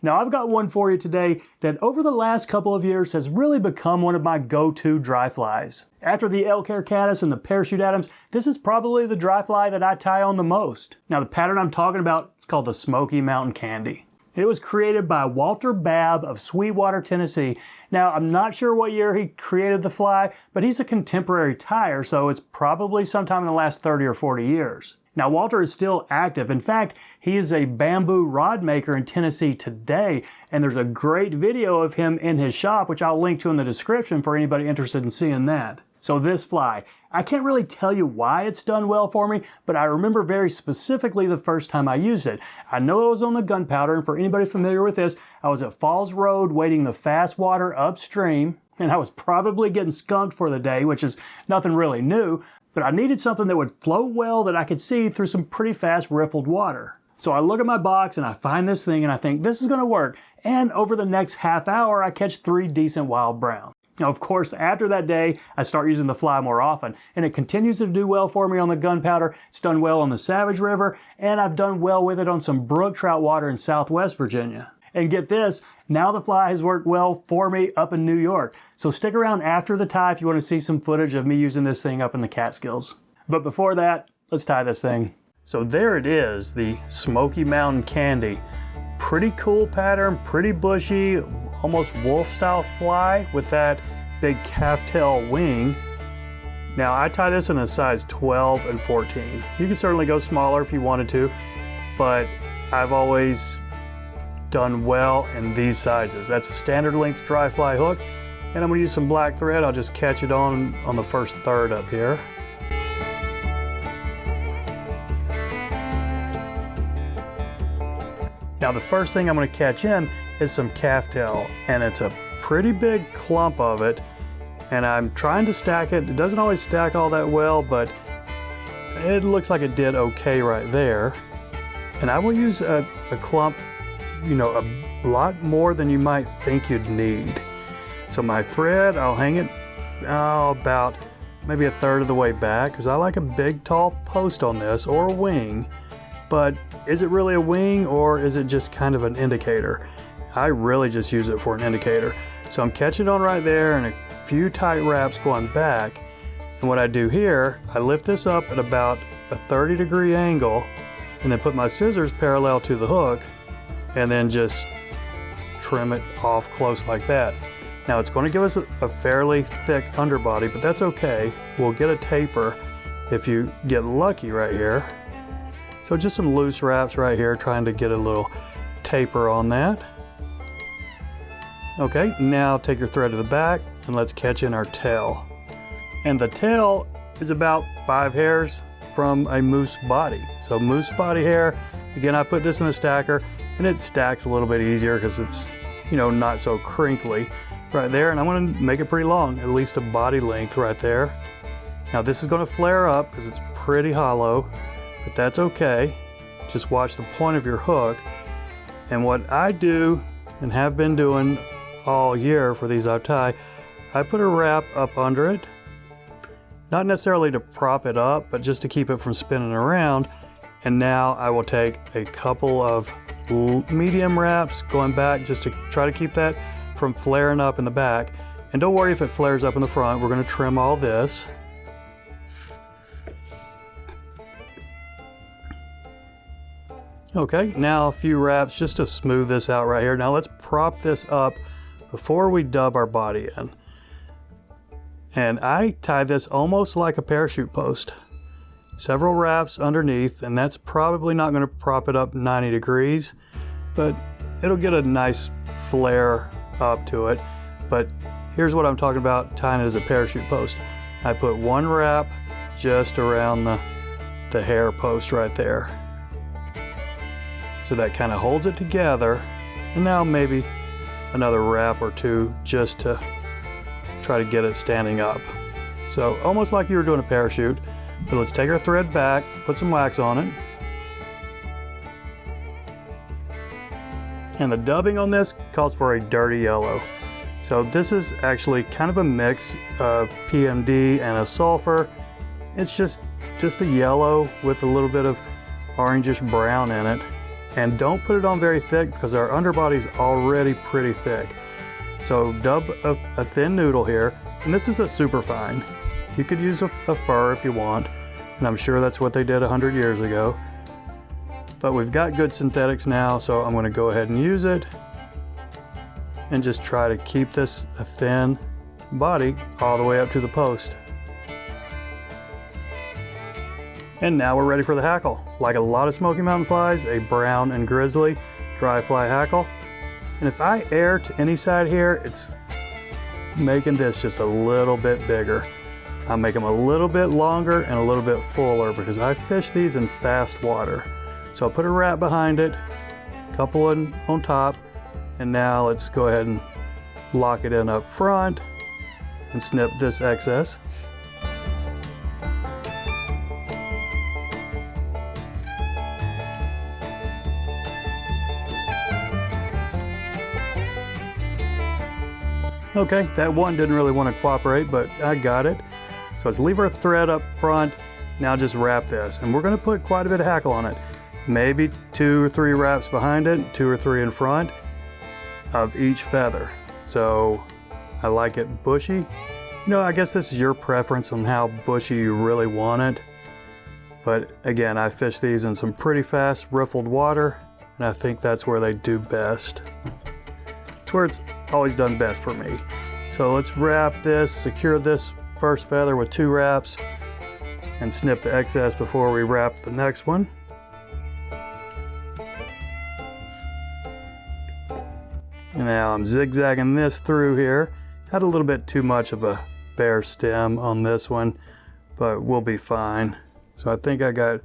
Now I've got one for you today that over the last couple of years has really become one of my go-to dry flies. After the elk hair caddis and the parachute Adams, this is probably the dry fly that I tie on the most. Now the pattern I'm talking about is called the Smoky Mountain Candy. It was created by Walter Babb of Sweetwater, Tennessee. Now I'm not sure what year he created the fly, but he's a contemporary tyer, so it's probably sometime in the last 30 or 40 years. Now Walter is still active. In fact, he is a bamboo rod maker in Tennessee today, and there's a great video of him in his shop, which I'll link to in the description for anybody interested in seeing that. So this fly, I can't really tell you why it's done well for me, but I remember very specifically the first time I used it. I know it was on the gunpowder, and for anybody familiar with this, I was at Falls Road wading the fast water upstream, and I was probably getting skunked for the day, which is nothing really new, but I needed something that would float well that I could see through some pretty fast riffled water. So I look at my box and I find this thing and I think this is going to work, and over the next half hour I catch 3 decent wild brown. Now of course after that day I start using the fly more often, and it continues to do well for me on the gunpowder. It's done well on the Savage River, and I've done well with it on some brook trout water in Southwest Virginia. And get this, now the fly has worked well for me up in New York. So stick around after the tie if you want to see some footage of me using this thing up in the Catskills. But before that, let's tie this thing. So there it is, the Smoky Mountain Candy. Pretty cool pattern, pretty bushy, almost wolf style fly with that big calftail wing. Now I tie this in a size 12 and 14. You can certainly go smaller if you wanted to, but I've always done well in these sizes. That's a standard length dry fly hook, and I'm going to use some black thread. I'll just catch it on the first third up here. Now the first thing I'm going to catch in is some calftail, and it's a pretty big clump of it, and I'm trying to stack it. It doesn't always stack all that well, but it looks like it did okay right there. And I will use a clump, you know, a lot more than you might think you'd need. So my thread, I'll hang it about maybe a third of the way back, because I like a big tall post on this, or a wing. But is it really a wing, or is it just kind of an indicator? I really just use it for an indicator. So I'm catching on right there and a few tight wraps going back. And what I do here, I lift this up at about a 30-degree angle, and then put my scissors parallel to the hook, and then just trim it off close like that. Now it's going to give us a fairly thick underbody, but that's okay. We'll get a taper if you get lucky right here. So just some loose wraps right here, trying to get a little taper on that. Okay, now take your thread to the back and let's catch in our tail. And the tail is about 5 hairs from a moose body. So moose body hair, again, I put this in the stacker, and it stacks a little bit easier because it's, you know, not so crinkly right there. And I'm going to make it pretty long, at least a body length right there. Now this is going to flare up because it's pretty hollow, but that's okay. Just watch the point of your hook. And what I do, and have been doing all year for these I tie, I put a wrap up under it, not necessarily to prop it up, but just to keep it from spinning around. And now I will take a couple of medium wraps going back, just to try to keep that from flaring up in the back. And don't worry if it flares up in the front. We're going to trim all this. Okay, now a few wraps just to smooth this out right here. Now let's prop this up before we dub our body in. And I tie this almost like a parachute post. Several wraps underneath, and that's probably not going to prop it up 90 degrees, but it'll get a nice flare up to it. But here's what I'm talking about tying it as a parachute post. I put one wrap just around the hair post right there. So that kind of holds it together. And now maybe another wrap or two just to try to get it standing up. So almost like you were doing a parachute. But let's take our thread back, put some wax on it. And the dubbing on this calls for a dirty yellow. So this is actually kind of a mix of PMD and a sulfur. It's just a yellow with a little bit of orangish brown in it. And don't put it on very thick because our underbody's already pretty thick. So dub a thin noodle here, and this is a super fine. You could use a fur if you want, and I'm sure that's what they did 100 years ago. But we've got good synthetics now, so I'm going to go ahead and use it and just try to keep this a thin body all the way up to the post. And now we're ready for the hackle. Like a lot of Smoky Mountain flies, a brown and grizzly dry fly hackle. And if I err to any side here, it's making this just a little bit bigger. I'll make them a little bit longer and a little bit fuller because I fish these in fast water. So I'll put a wrap behind it, a couple on top, and now let's go ahead and lock it in up front and snip this excess. Okay, that one didn't really want to cooperate, but I got it. So let's leave our thread up front. Now just wrap this, and we're going to put quite a bit of hackle on it. Maybe 2 or 3 wraps behind it, 2 or 3 in front of each feather. So I like it bushy. You know, I guess this is your preference on how bushy you really want it. But again, I fish these in some pretty fast riffled water, and I think that's where they do best. It's where it's always done best for me. So let's wrap this, secure this first feather with 2 wraps, and snip the excess before we wrap the next one. And now I'm zigzagging this through here. Had a little bit too much of a bare stem on this one, but we'll be fine. So I think I got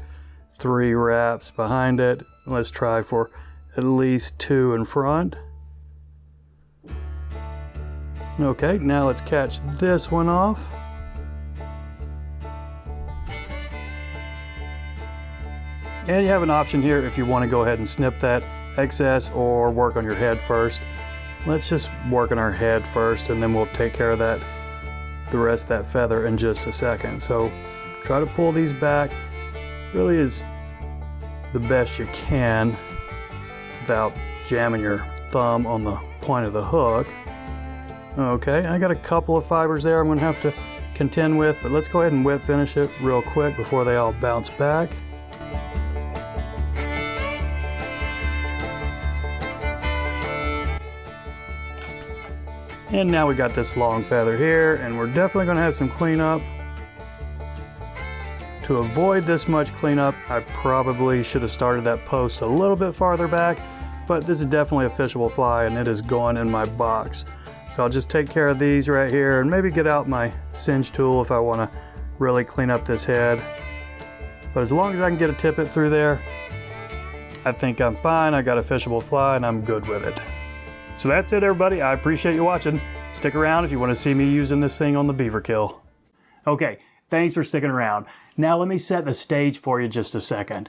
3 wraps behind it. Let's try for at least 2 in front. Okay, now let's catch this one off. And you have an option here if you want to go ahead and snip that excess or work on your head first. Let's just work on our head first, and then we'll take care of that, the rest of that feather in just a second. So try to pull these back really is the best you can without jamming your thumb on the point of the hook. Okay, I got a couple of fibers there I'm going to have to contend with, but let's go ahead and whip finish it real quick before they all bounce back. And now we got this long feather here, and we're definitely going to have some cleanup. To avoid this much cleanup, I probably should have started that post a little bit farther back, but this is definitely a fishable fly and it is going in my box. So I'll just take care of these right here and maybe get out my singe tool if I want to really clean up this head. But as long as I can get a tippet through there, I think I'm fine. I got a fishable fly and I'm good with it. So that's it, everybody. I appreciate you watching. Stick around if you want to see me using this thing on the beaver kill. Okay, thanks for sticking around. Now let me set the stage for you just a second.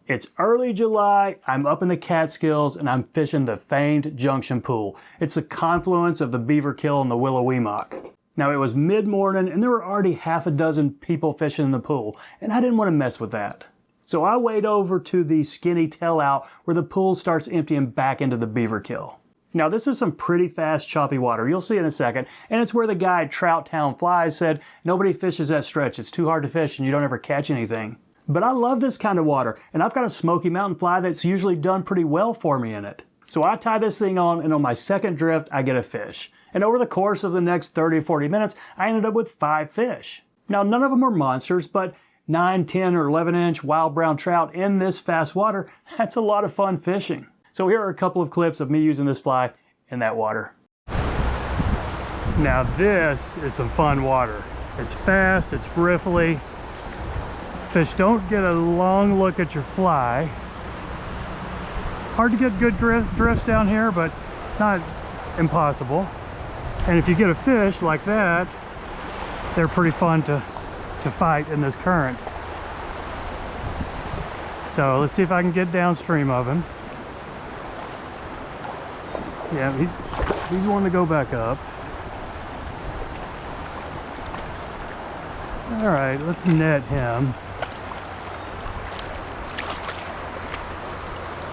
It's early July, I'm up in the Catskills, and I'm fishing the famed Junction Pool. It's the confluence of the Beaver Kill and the Willowemoc. Now it was mid-morning, and there were already half a dozen people fishing in the pool, and I didn't want to mess with that. So I wade over to the skinny tail out where the pool starts emptying back into the Beaver Kill. Now this is some pretty fast, choppy water. You'll see in a second, and it's where the guy at Trout Town Flies said, nobody fishes that stretch. It's too hard to fish, and you don't ever catch anything. But I love this kind of water, and I've got a Smoky Mountain fly that's usually done pretty well for me in it. So I tie this thing on, and on my second drift, I get a fish. And over the course of the next 30 or 40 minutes, I ended up with 5 fish. Now, none of them are monsters, but 9, 10, or 11-inch wild brown trout in this fast water, that's a lot of fun fishing. So here are a couple of clips of me using this fly in that water. Now this is some fun water. It's fast, it's riffly. Fish don't get a long look at your fly. Hard to get good drifts down here, but not impossible. And if you get a fish like that, they're pretty fun to fight in this current. So let's see if I can get downstream of him. Yeah, he's wanting to go back up. All right, let's net him.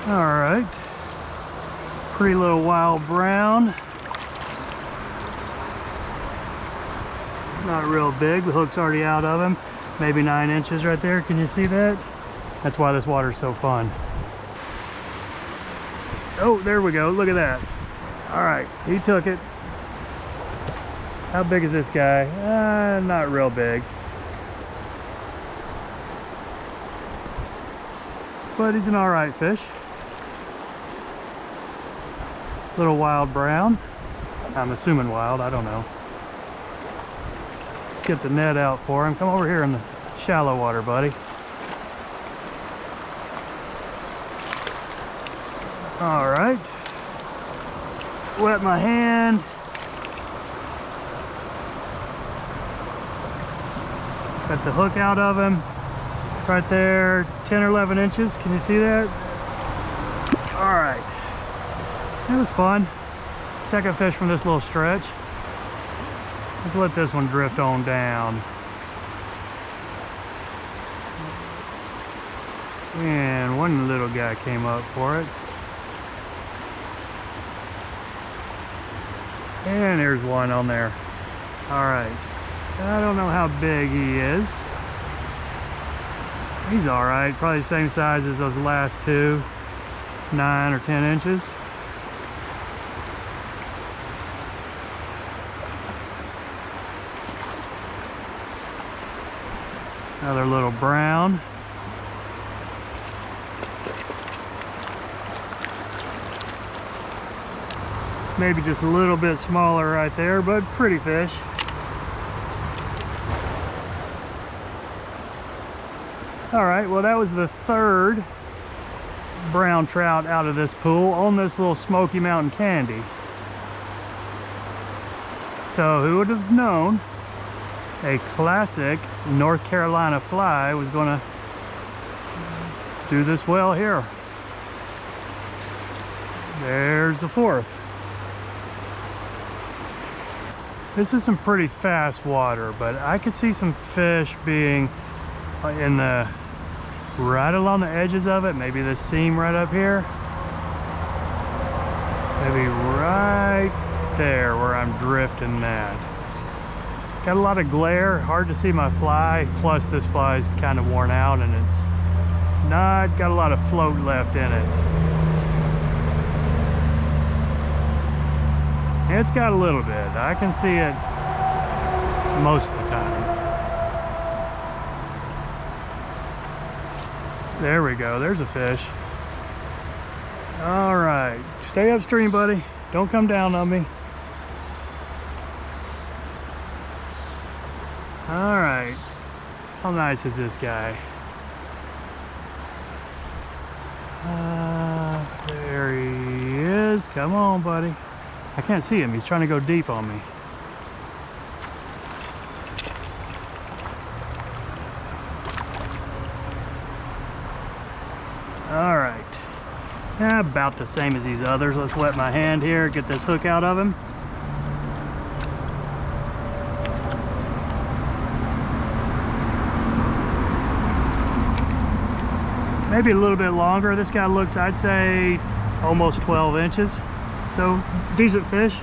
All right, pretty little wild brown. Not real big, the hook's already out of him. Maybe 9 inches right there, can you see that? That's why this water's so fun. Oh, there we go, look at that. All right, he took it. How big is this guy? Not real big. But he's an all right fish. Little wild brown. I'm assuming wild, I don't know. Get the net out for him. Come over here in the shallow water, buddy. All right. Wet my hand. Got the hook out of him. Right there, 10 or 11 inches. Can you see that? All right. It was fun. Second fish from this little stretch. Let's let this one drift on down. And one little guy came up for it. And there's one on there. All right. I don't know how big he is. He's all right. Probably the same size as those last two. 9 or 10 inches. Another little brown. Maybe just a little bit smaller right there, but pretty fish. All right, well that was the third brown trout out of this pool on this little Smoky Mountain Candy. So who would have known a classic North Carolina fly was going to do this well here. There's the fourth. This is some pretty fast water, but I could see some fish being in the right along the edges of it. Maybe the seam right up here. Maybe right there where I'm drifting that. Got a lot of glare, hard to see my fly, plus this fly is kind of worn out and it's not got a lot of float left in it. It's got a little bit. I can see it most of the time. There we go, there's a fish. All right, stay upstream, buddy. Don't come down on me. All right, how nice is this guy? There he is. Come on, buddy. I can't see him. He's trying to go deep on me. All right. About the same as these others. Let's wet my hand here, get this hook out of him. Maybe a little bit longer. This guy looks, I'd say, almost 12 inches. So, decent fish.